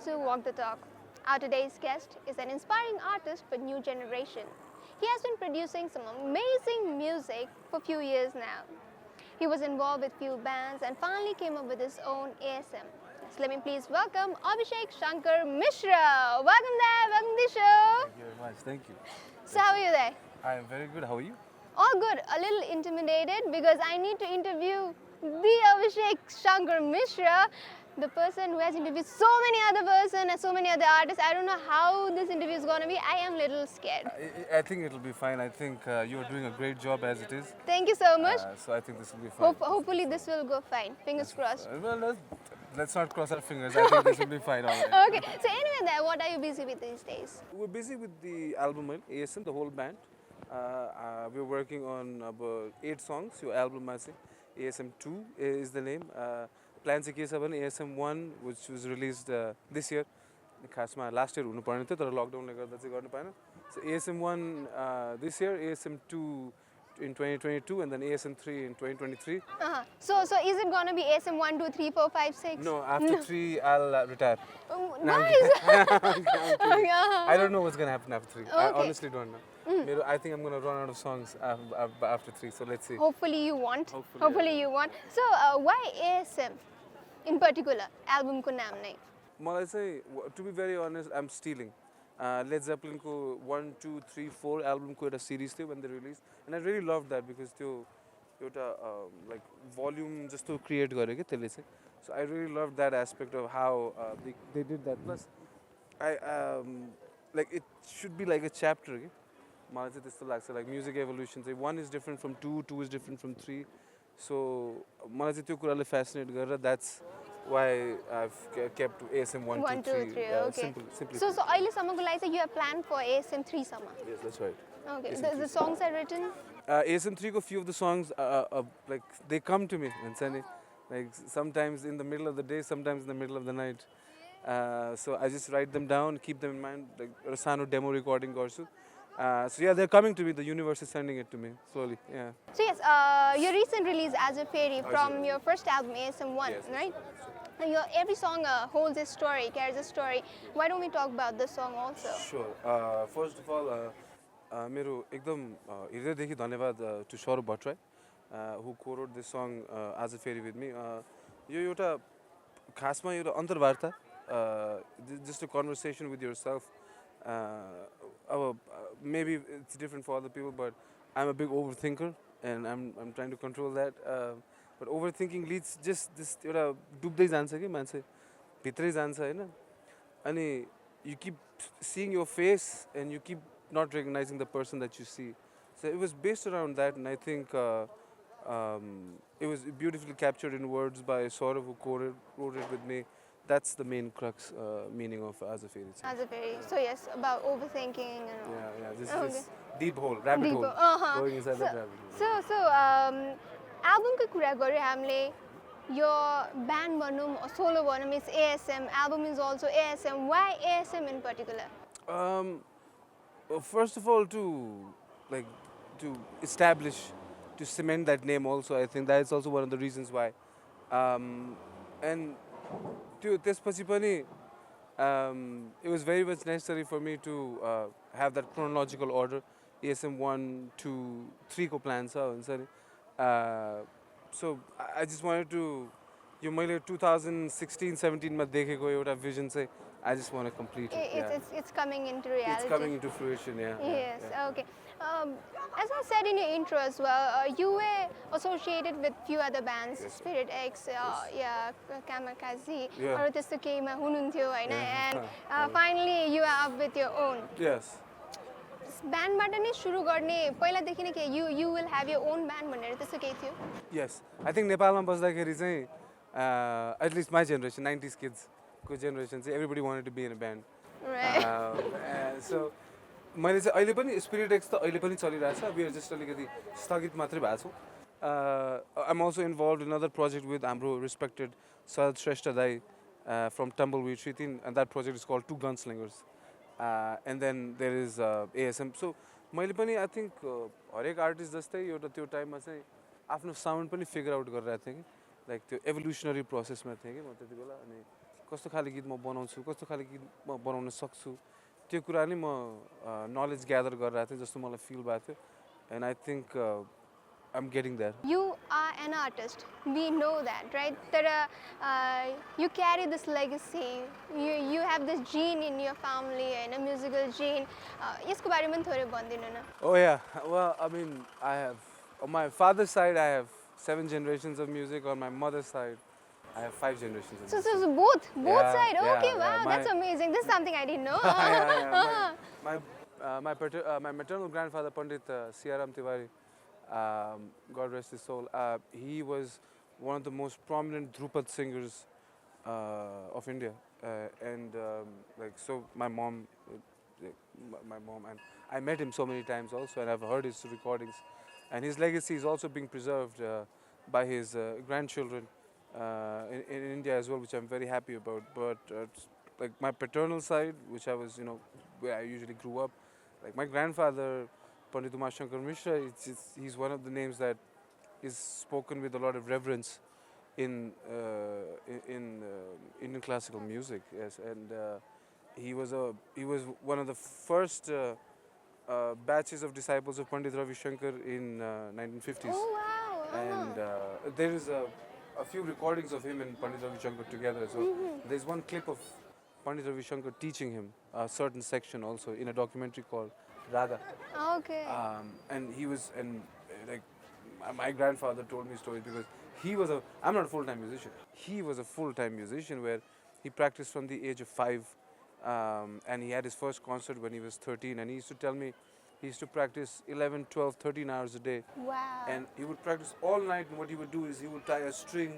to Walk the Talk. Our today's guest is an inspiring artist for new generation. He has been producing some amazing music for few years now. He was involved with few bands and finally came up with his own ASM. So let me please welcome Abhishek, Shankar, Mishra. Welcome there, welcome to the show. Thank you very much, thank you. So how are you there? I am very good, how are you? All good, a little intimidated because I need to interview the Abhishek Shankar Mishra, the person who has interviewed so many other person and so many other artists. I don't know how this interview is going to be. I am a little scared. I think it'll be fine. I think you are doing a great job as it is. Thank you so much. So I think this will be fine. Hopefully this will go fine. Fingers crossed. Well, let's not cross our fingers. I think this will be fine. All right. Okay, so anyway there, what are you busy with these days? We're busy with the album, ASM, the whole band. We're working on about 8 songs. Your album, ASM 2 is the name. Plan चाहिँ के छ भने ASM 1 which was released this year. खासमा last year हुनु पर्ने थियो तर लकडाउनले गर्दा चाहिँ गर्न पाएन. So ASM 1 this year, ASM 2 in 2022 and then ASM 3 in 2023. So is it going to be ASM 1, 2, 3, 4, 5, 6? No, after 3 I'll retire. Nice! I don't know what's going to happen after 3. I honestly don't know. I think I'm going to run out of songs after 3, so let's see. Hopefully you want. Hopefully you want. So why ASM in particular? Album ko naam nahi. मलाई चाहिँ, to be very honest, I'm stealing. Led Zeppelin ko 1, 2, 3, 4 album ko एउटा series थियो when they released, and I really loved that because त्यो एउटा like volume जस्तो create गर्यो के त्यसले चाहिँ. So I really loved that aspect of how they did that. Plus, like it should be like a chapter के. मलाई चाहिँ त्यस्तो लाग्छ, like music evolution चाहिँ 1 is different from 2, 2 is different from 3. So मलाई चाहिँ त्यो कुराले fascinate गरेर that's why I've kept ASM 1, 2, 3. Okay. Simply. So अहिलेसम्मको लागि चाहिँ you have planned for ASM 3 सम्म. Yes, that's right. Okay. The songs are written. ASM 3 ko few of the songs like they come to me and say like sometimes in the middle of the day, sometimes in the middle of the night. So I just write them down, keep them in mind, like a sano demo recording garchu. So yeah, they're coming to me. The universe is sending it to me slowly. Yeah. So yes, your recent release As a Fairy from your first album ASM 1, yes, right? Every song holds a story, carries a story. Why don't we talk about this song also? Sure. First of all, मेरो एकदम हृदयदेखि धन्यवाद to Shankar Paudel who co-wrote this song As a Fairy with me. यो एउटा खासमा एउटा अन्तर्वार्ता, just a conversation with yourself. Maybe it's different for other people, but I'm a big overthinker and I'm trying to control that. But overthinking leads just this एउटा डुब्दै जान्छ के मान्छे भित्रै जान्छ हैन. अनि you keep seeing your face and you keep not recognizing the person that you see. So it was based around that, and I think it was beautifully captured in words by Saurav who wrote it with me. That's the main crux meaning of As a Fairy. As a Fairy. So yes, about overthinking and all. Yeah. This deep hole, rabbit hole. Going inside that rabbit hole. So album ko कुरा गर्यो हामीले, your band भनौं or solo भनौं is ASM. Album is also ASM. Why ASM in particular? Well, first of all, to establish, to cement that name also, I think that is also one of the reasons why. And त्यसपछि पनि it was very much necessary for me to have that chronological order. ASM 1, 2, 3 को plan छ हुन्छ नि. So I just wanted to, यो मैले 2016-17 मा देखेको एउटा vision चाहिँ I just want to complete it. It's coming into reality. It's coming into fruition, yeah. Yes, okay. As I said in your intro as well, you were associated with few other bands, yes. Spirit X, Kamakazi, or त्यस्तो केहीमा हुनुहुन्थ्यो हैन, and finally you are up with your own. Yes. Bandबाट नै सुरु गर्ने पहिलादेखि नै के you will have your own band भनेर त्यस्तो केही थियो? Yes. I think नेपालमा बस्दाखेरि चाहिँ at least my generation, 90s kids को generation चाहिँ everybody wanted to be in a band. Right. So मैले चाहिँ अहिले पनि Spirit X त अहिले पनि चलिरहेछ. We are just अलिकति स्थगित मात्रै भएको छौं. I'm also involved in another project with हाम्रो respected Anil Shrestha from Tumbleweed Hritik, and that project is called Two Gunslingers. And then there is ASM. So मैले पनि I think हरेक artist जस्तै एउटा त्यो टाइममा चाहिँ आफ्नो साउन्ड पनि फिगर आउट गरिरहेको थिएँ कि, लाइक त्यो एभोल्युसनरी प्रोसेसमा थिएँ कि म त्यति बेला. अनि कस्तो खाले गीत म बनाउँछु कस्तो खाले गीत म बनाउन सक्छु त्यो कुरा नि म नलेज ग्यादर गरिरहेको थिएँ जस्तो मलाई फिल भएको थियो and I think I'm getting there. You are an artist. We know that, right? That you carry this legacy. You have this gene in your family, and a musical gene. यसको बारेमा पनि थोरै भनिदिनु न. Oh yeah, well I mean I have on my father's side I have 7 generations of music. On my mother's side I have 5 generations of music. So both Yeah, side. yeah, Okay, yeah. wow, that's amazing. This is something I didn't know. Yeah. My maternal grandfather Pandit Siaram Tiwari, God rest his soul, he was one of the most prominent Drupad singers of India, and like so my mom and I met him so many times also, and I've heard his recordings, and his legacy is also being preserved by his grandchildren in India as well, which I'm very happy about. But like my paternal side, which I was, where I usually grew up, like my grandfather, Pandit Shankar Mishra, he's one of the names that is spoken with a lot of reverence in Indian classical music. Yes, and he was one of the first batches of disciples of Pandit Ravi Shankar in 1950s. Oh wow! And there is a few recordings of him and Pandit Ravi Shankar together. So there's one clip of Pandit Ravi Shankar teaching him a certain section also in a documentary called Radha. Okay. And he was, and like my grandfather told me stories because he was I'm not a full-time musician. He was a full-time musician where he practiced from the age of 5, and he had his first concert when he was 13, and he used to tell me he used to practice 11, 12, 13 hours a day. Wow. And he would practice all night, and what he would do is he would tie a string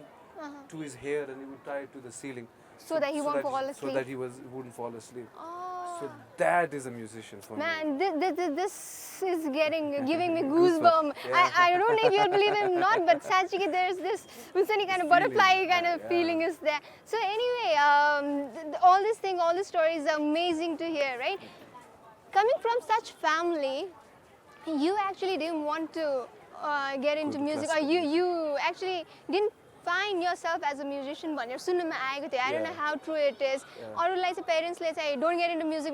to his hair and he would tie it to the ceiling. So that he won't fall asleep. So that he wouldn't fall asleep. Oh. So that is a musician for me. Man, this is giving me goosebumps. Yeah. I don't know if you'll believe it or not, but Sanjay, there's this kind of butterfly kind of feeling is there. So anyway, all these stories are amazing to hear, right? Coming from such family, you actually didn't want to get into music, or you actually didn't find yourself as a musician. I don't know how true it is. Or like parents say, don't get into music.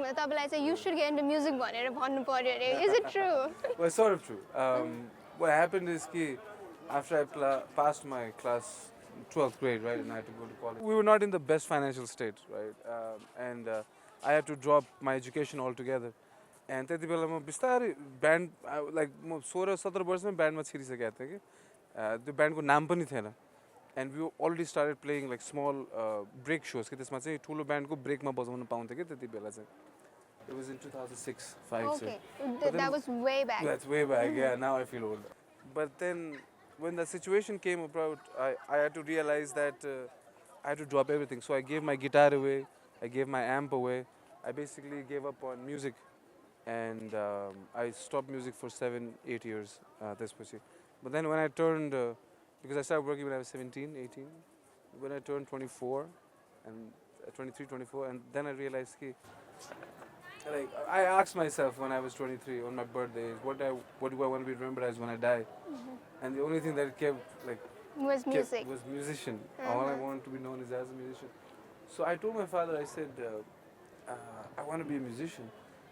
Say you should get into music. Is it true? Well, sort of true. What happened is that after I passed my class 12th grade, right, and I had to go to college, we were not in the best financial state, right, and I had to drop my education altogether. And त्यति बेला म बिस्तारै band like म 16-17 वर्षमै ब्यान्डमा छिरिसकेको थिएँ कि त्यो ब्यान्डको नाम पनि थिएन. And we already started playing like small break shows. त्यसमा चाहिँ ठुलो ब्यान्डको ब्रेकमा बजाउन पाउँथ्यो कि त्यति बेला चाहिँ. It was in 2006, 5. Okay, that was way back. That's way back. Yeah, now I feel old. But then when the situation came about, I had to realize that I had to drop everything. So I gave my guitar away, I gave my amp away. I basically gave up on music. And I stopped music for 7-8 years. But then when I turned, because I started working when I was 17, 18, when I turned 24, and 23, 24, and then I realized, like, I asked myself when I was 23 on my birthday, what do I want to be remembered as when I die? And the only thing that kept was music. Was musician. All I wanted to be known is as a musician. So I told my father, I said, I want to be a musician.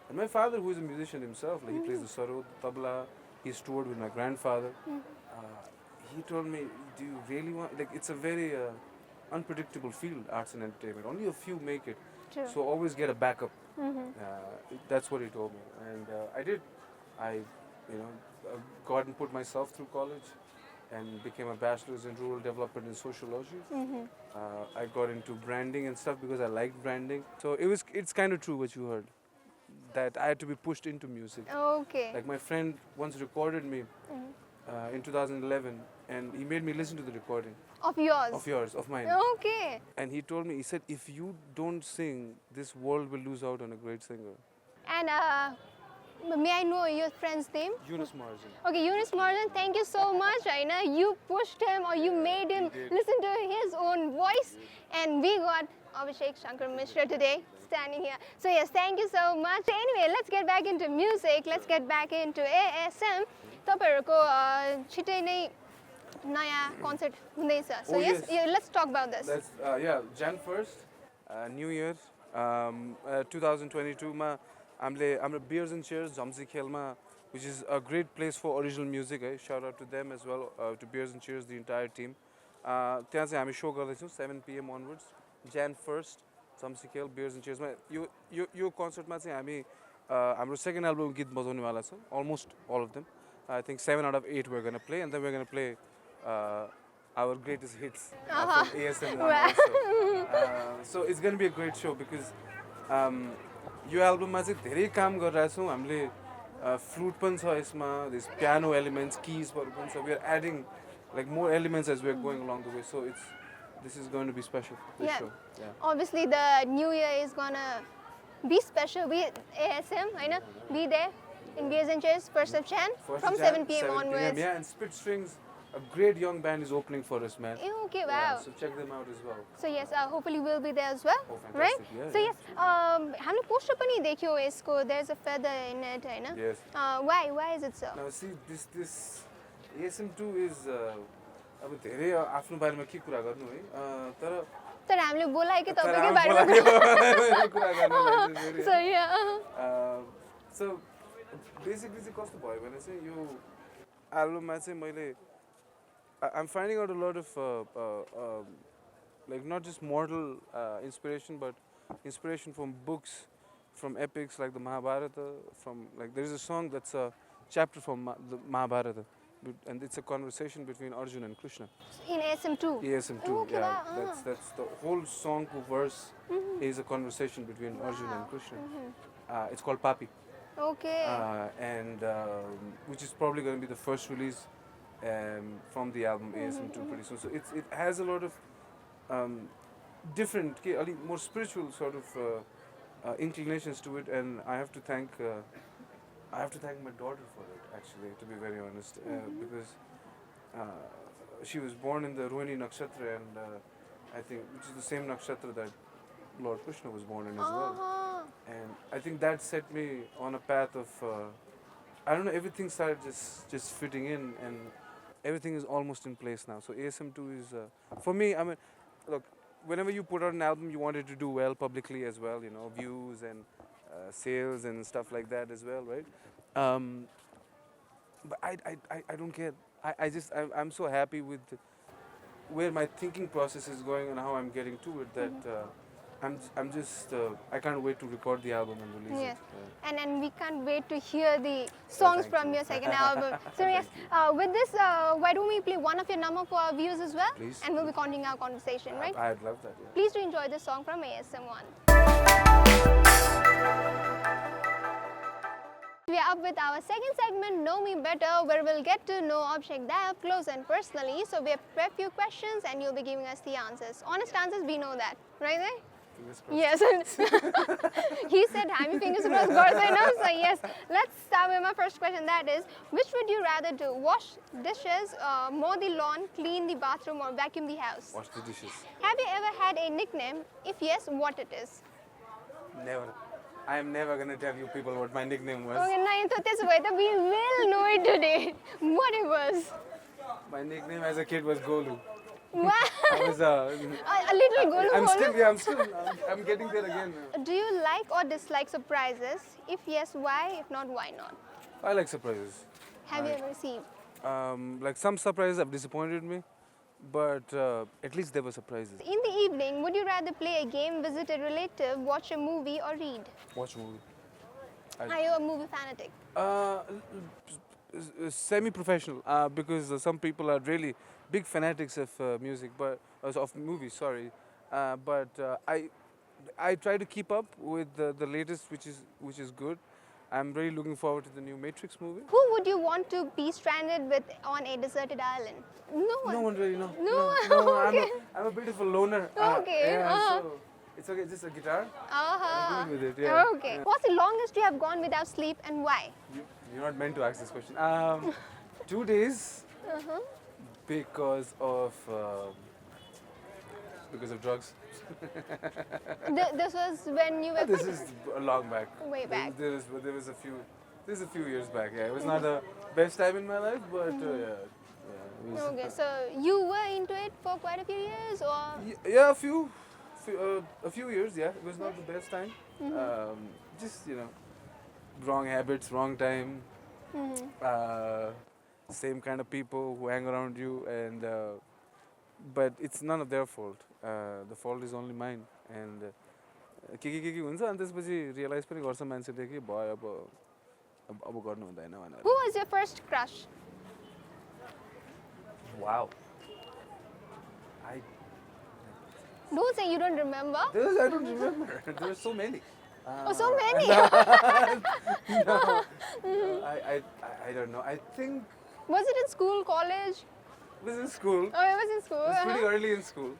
And my father, who is a musician himself, like he plays the sarod, the tabla, he's toured with my grandfather. He told me, do you really want, like it's a very unpredictable field, arts and entertainment. Only a few make it. True. So always get a backup. That's what he told me. And I did. I, got and put myself through college and became a bachelor's in rural development and sociology. I got into branding and stuff because I liked branding. So it's kind of true what you heard, that I had to be pushed into music. Okay. Like my friend once recorded me in 2011, and he made me listen to the recording. Of yours? Of yours, of mine. Okay. And he told me, he said, if you don't sing, this world will lose out on a great singer. And may I know your friend's name? Yunus Marjan. Okay, Yunus Marjan, thank you so much, Aina. You pushed him, or you made him listen to his own voice. And we got Abhishek Shankar Mishra today standing here. So yes, thank you so much. Anyway, let's get back into music. Let's get back into ASM. तपाईहरुको छिटै नै नयाँ concert हुँदैछ. So yes, let's talk about this. Jan 1st, New Year 2022 मा हामीले हाम्रो Beers and Cheers झम्सी खेलमा which is a great place for original music है. Shout out to them as well, to Beers and Cheers, the entire team. त्यहाँ चाहिँ हामी show गर्दैछौँ 7 PM onwards, Jan 1st झम्सी खेल Beers and Cheers मा यो कन्सर्टमा चाहिँ हामी हाम्रो second album गीत बजाउनेवाला छौँ, almost all of them. I think 7 out of 8 we're going to play, and then we're going to play our greatest hits from ASM A also. So it's going to be a great show because यो एल्बममा चाहिँ धेरै काम गरिरहेको छौँ हामीले. Flute पनि छ यसमा, this piano elements, keysहरू पनि छ. We are adding like more elements as we're going along the way. So this is going to be special. This show. Yeah. Obviously, the new year is gonna be special. We ASM, I know, be there in Beers and Cheers, 1st of Jan, from 7 PM onwards. Yeah, and Spit Strings, a great young band is opening for us, man. Okay, wow. Yeah, so check them out as well. So yes, hopefully we'll be there as well, Oh, fantastic. right? Yeah, So yeah. yes, हमने poster पनि देखियो यसको. There's a feather in it, है ना? Yes. Why is it so? Now see, this ASM2 is अब धेरै आफ्नो बारेमा के कुरा गर्नु है, तर हामीले बोलायो कि तपाईकै तर बारेमा कुरा गर्नु है. So yeah. So basically चाहिँ कस्तो भयो भने चाहिँ यो एल्बममा चाहिँ मैले I'm finding out a lot of like not just mortal inspiration, but inspiration from books, from epics like the Mahabharata. From like there is a song that's a chapter from the Mahabharata, and it's a conversation between Arjuna and Krishna. In ASM2. ASM2, Okay, yeah. wow. That's the whole song to verse is a conversation between Arjuna and Krishna. It's called Papi. Okay. And which is probably going to be the first release from the album ASM2 pretty soon. So it has a lot of different, more spiritual sort of inclinations to it, and I have to thank my daughter for it, actually, to be very honest, because she was born in the Rohini Nakshatra, and I think which is the same nakshatra that Lord Krishna was born in as well. And I think that set me on a path of, I don't know, everything started just fitting in, and everything is almost in place now. So ASM2 is, for me, I mean, look, whenever you put out an album, you want it to do well publicly as well, you know, views and sales and stuff like that as well, right? But I don't care. I'm so happy with where my thinking process is going and how I'm getting to it that I'm just I can't wait to record the album and release it. Yeah. And we can't wait to hear the songs from your second album. So yes, with this, why don't we play one of your number for our viewers as well? Please. And we'll be continuing our conversation, right? I'd love that. Yeah. Please do enjoy this song from ASM1. We are up with our second segment, Know Me Better, where we'll get to know Abhishek up close and personally. So we have prepped few questions and you'll be giving us the answers. Honest answers, we know that, right there? Yes. He said, "Hammy fingers crossed, God say no." So yes, let's start with my first question. That is, which would you rather do? Wash dishes, mow the lawn, clean the bathroom, or vacuum the house? Wash the dishes. Have you ever had a nickname? If yes, what it is? Never. I am never gonna tell you people what my nickname was. Okay, now we will know it today. What it was? My nickname as a kid was Golu. Wow. I was a little Golu. I'm getting there again. Do you like or dislike surprises? If yes, why? If not, why not? I like surprises. Have you ever received? Like some surprises have disappointed me, but at least there were surprises. In the evening, would you rather play a game, visit a relative, watch a movie, or read? Watch a movie. Are you a movie fanatic? Semi-professional, because some people are really big fanatics of music, but of movies. Sorry, but I try to keep up with the latest, which is good. I'm really looking forward to the new Matrix movie. Who would you want to be stranded with on a deserted island? No one. No one really, no. No. Okay. I'm a bit of a loner. Okay. So it's okay, just a guitar. I'm good with it, yeah. Okay. Yeah. What's the longest you have gone without sleep and why? You're not meant to ask this question. 2 days because of drugs. This was when you were. This is a long back. Way back. There's a few years back. Yeah, it was not the best time in my life, but yeah. It was, Okay, so you were into it for quite a few years, or? Yeah, a few a few years, yeah. It was not the best time. Just, wrong habits, wrong time. Same kind of people who hang around you, and but it's none of their fault. The fault is only mine. And के हुन्छ अनि त्यसपछि realise पनि गर्छ मान्छेले कि भयो अब गर्नु हुँदैन भनेर. Who was your first crush? Wow. I Don't say you don't remember. I don't remember. There were so many. Oh, so many. No. I don't know. I think Was it in school, college? it was in school. Oh, it was in school. It was pretty early in school.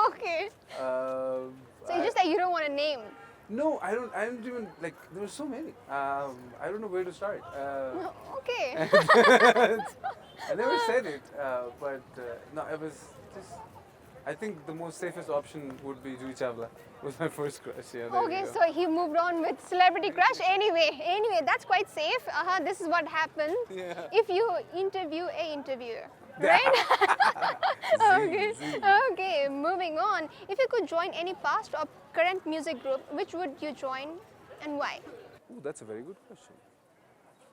Okay. So you I- just say you don't want to name. No, I don't even like. There were so many. I don't know where to start. Okay. I never said it, but no, it was just. I think the most safest option would be Jui Chawla. Was my first crush. Yeah. there Okay, you go. so he moved on with celebrity crush. Anyway, that's quite safe. This is what happens Yeah. if you interview a interviewer. Right? Okay. Zing. Okay, moving on. If you could join any past or current music group, which would you join and why? Ooh, that's a very good question.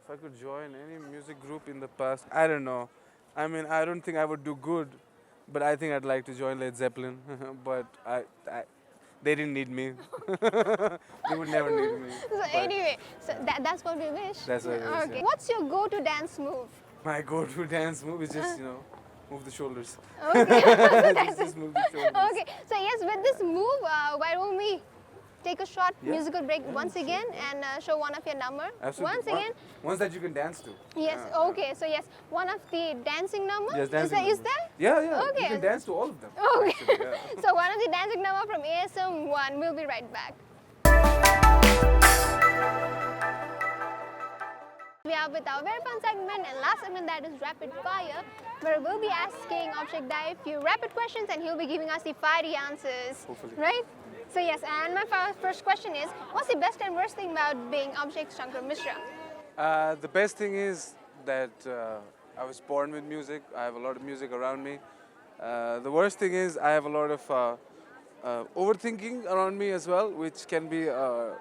If I could join any music group in the past, I don't know. I mean, I don't think I would do good, but I think I'd like to join Led Zeppelin. But they didn't need me. They would never need me. So But anyway, so that's what we wish. That's what it is, Okay. yeah. What's your go-to dance move? my go-to dance move is just, move the shoulders. Okay. just move the shoulders. Okay. So yes, with this move, why don't we take a short Yeah. musical break Yeah, once sure. again and show one of your number? Absolutely. Once again. Ones that you can dance to. Yes. Yeah. Okay. So yes, one of the dancing numbers. Yes, dancing Is numbers. there? Yeah. Okay. You can dance to all of them. Okay. actually, yeah. So one of the dancing number from ASM 1. We'll be right back. We are with our very fun segment and last segment, that is rapid fire, where we'll be asking Abhishek a few rapid questions and he'll be giving us the fiery answers. Hopefully. Right? So yes, and my first question is, what's the best and worst thing about being Abhishek Shankar Mishra? The best thing is that I was born with music. I have a lot of music around me. The worst thing is I have a lot of overthinking around me as well, which can be a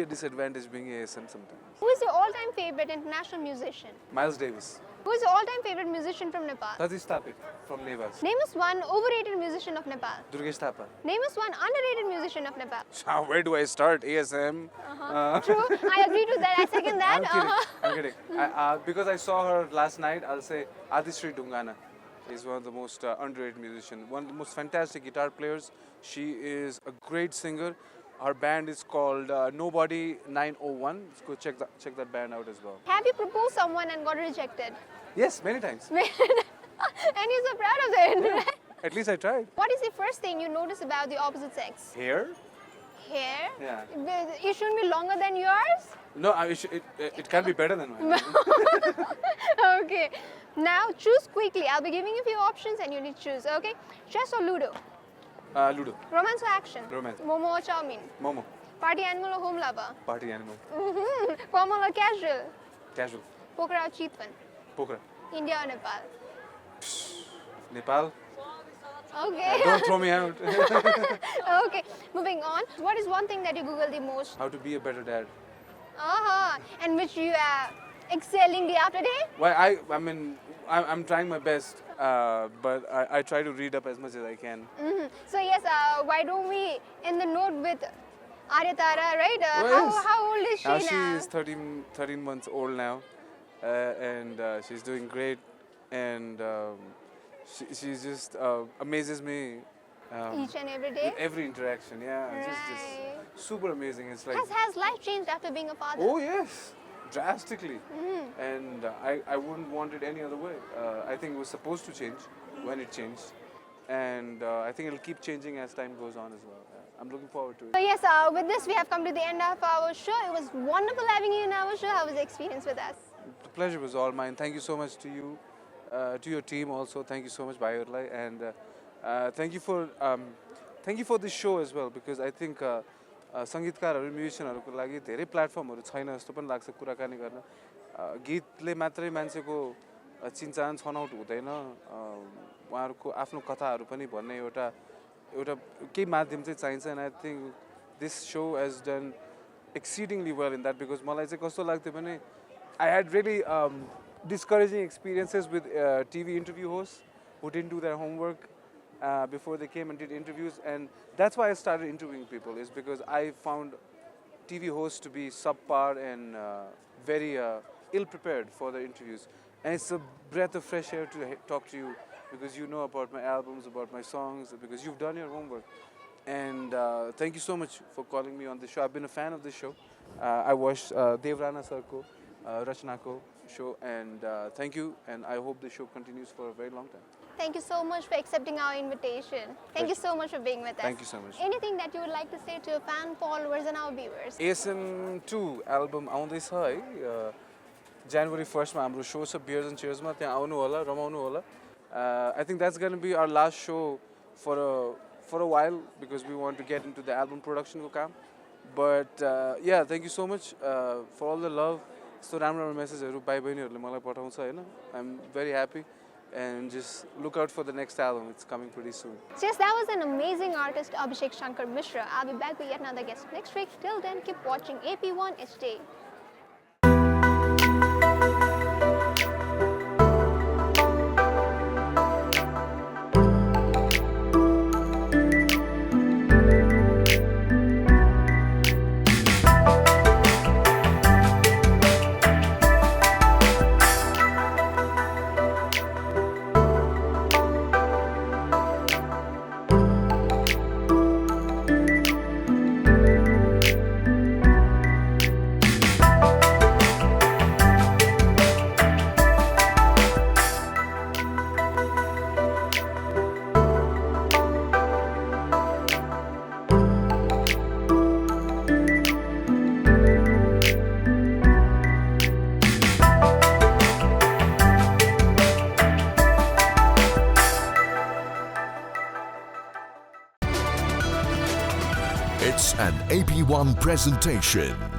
disadvantage being ASM sometimes. Who is your all-time favorite international musician? Miles Davis. Who is your all-time favorite musician from Nepal? Satish Thapit from Nevas. Name us one overrated musician of Nepal. Durgesh Thapa. Name us one underrated musician of Nepal. Where do I start? ASM. True, I agree to that. I second that. I'm kidding. Because I saw her last night, I'll say Adisri Dungana. She's one of the most underrated musicians, one of the most fantastic guitar players. She is a great singer. Her band is called Nobody 901. Let's go check that band out as well. Have you proposed someone and got rejected? Yes, many times. And you're so proud of it. At least I tried. What is the first thing you notice about the opposite sex? Hair? Hair? Yeah. It shouldn't be longer than yours? No, it can be better than mine. Okay. Now choose quickly. I'll be giving you a few options and you need to choose. Okay. Chess or Ludo? Ludo. Romance or action? Romance. Momo or chow mein? Momo. Party animal or home lover? Party animal. Formal or casual? Casual. Pokhara or Chitwan? Pokhara. India or Nepal? Nepal. Okay. Don't throw me out. Okay. Moving on. What is one thing that you Google the most? How to be a better dad. And which you are excelling day after day? Well, I'm trying my best, but I try to read up as much as I can. So yes, why don't we end the note with Arya Tara, right? Yes. How old is she Now now? she is 13 months old now, and she's doing great, and she just amazes me. Each and every day? With every interaction, yeah, Right. just super amazing. It's like, Has life changed after being a father? oh yes, drastically, and I wouldn't want it any other way. I think it was supposed to change when it changed, and I think it'll keep changing as time goes on as well. I'm looking forward to it. So yes, with this we have come to the end of our show. It was wonderful having you in our show. How was the experience with us? The pleasure was all mine. Thank you so much to you, to your team also. Thank you so much, Bayurlai, and thank you for this show as well, because I think सङ्गीतकारहरू म्युजिसियनहरूको लागि धेरै प्लेटफर्महरू छैन जस्तो पनि लाग्छ कुराकानी गर्न. गीतले मात्रै मान्छेको चिन्चान छनौट हुँदैन, उहाँहरूको आफ्नो कथाहरू पनि भन्ने एउटा एउटा केही माध्यम चाहिँ चाहिन्छ and I think this so has done exceedingly well in that because मलाई चाहिँ कस्तो लाग्थ्यो भने I had really discouraging experiences with TV interview hosts who didn't do their homework before they came and did interviews, and that's why I started interviewing people, is because I found TV hosts to be subpar and very ill-prepared for the interviews. And it's a breath of fresh air to talk to you because you know about my albums, about my songs, because you've done your homework. And thank you so much for calling me on the show. I've been a fan of the show. I watched Devrana Sarko, Rachnako show, and thank you. And I hope the show continues for a very long time. Thank you so much for accepting our invitation. Thank you so much for being with us. Thank you so much. Anything that you would like to say to your fan followers and our viewers? ASM 2 album आउँदैछ है January 1st मा हाम्रो show छ Beers and Cheers मा त्यहाँ आउनु होला रमाउनु होला. I think that's going to be our last show for a while because we want to get into the album production ko काम. But yeah, thank you so much for all the love. So राम्रो messageहरु भाइ बहिनीहरुले मलाई पठाउँछ हैन. I'm very happy. And just look out for the next album. It's coming pretty soon. Yes, that was an amazing artist, Abhishek Shankar Mishra. I'll be back with yet another guest next week. Till then, keep watching AP1HD. It's an AP1 presentation.